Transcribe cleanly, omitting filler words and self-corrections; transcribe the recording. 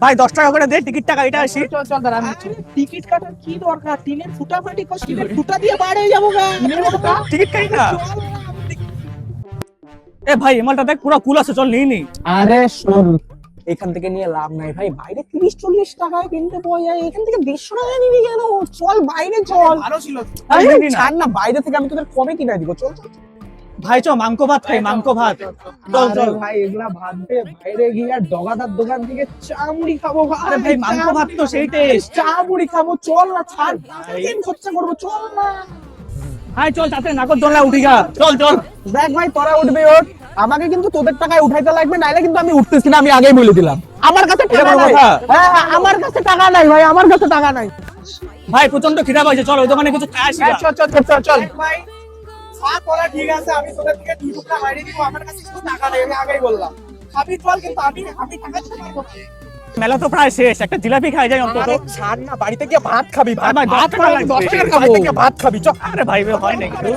ভাই 10 টাকা করে দে, টিকিটটা গাড়িটা আসি। চল চল দাঁড়া, টিকিট কাটার কি দরকার? টিনের ফুটাফাটি কষ্ট, ফুটা দিয়ে বাইরে যাবো গা। টিকিট কাটি না। এ ভাই এমালটা দেখ পুরো কুল আছে, চল নিয়ে নি। আরে শোন, এখান থেকে নিয়ে লাভ নাই ভাই, বাইরে 30-40 টাকায় কিনতে পাওয়া যায়, এখান থেকে 150 টাকা নিবি কেন? চল বাইরে চল। ভালো ছিল। আরে ছাড় না, বাইরে থেকে আমি তোদের কমে কিনে দিব। চল চল ভাই চ মাংকো ভাত খাই, মাংকো ভাত। চল চল ভাই, এগুলা ভাত দে, বাইরে গিয়ে আর ডগাদার দোকান থেকে চা মুড়ি খাবো। আরে ভাই মাংকো ভাত তো সেই টেস্ট। চা মুড়ি খাবো, চল না, ছাড়, দিন খরচা করবো, চল না। ভাই চল তাতে নাকর দোলনা উঠি গা, চল চল। দেখ ভাই, তোরা উঠবি ওঠ, আমাকে কিন্তু তোদের টাকায় উঠাইতে লাগবে, নাইলে কিন্তু আমি উঠতেছি না, আমি আগেই বলে দিলাম। আমার কাছে টাকা এরকম নাই। কথা? হ্যাঁ, আমার কাছে টাকা নাই ভাই, আমার কাছে টাকা নাই। ভাই প্রচন্ড খিদা পাইছে, চল ওই দোকানে কিছু খাই আসি গা। চল চল চল চল চল। ভাই খা তোরা, ঠিক আছে, আমি তোদের থেকে 2 টুকরা বাইরে দিব, আমার কাছে কোনো টাকা নেই, আমি আগেই বললাম। খাবি চল, কিন্তু আমি টাকা দিতে পারবো না। মেলা তো প্রায় শেষ, একটা জিলাপি খাই যাই অন্তত। আরে ছাড় না, বাড়িতে গিয়ে ভাত খাবি, ভাত ভাই, 10 টাকা খাবি, লাগবে। 10 টাকা খাবো, বাড়িতে গিয়ে ভাত খাবি, চল। আরে ভাই হয় নাকি?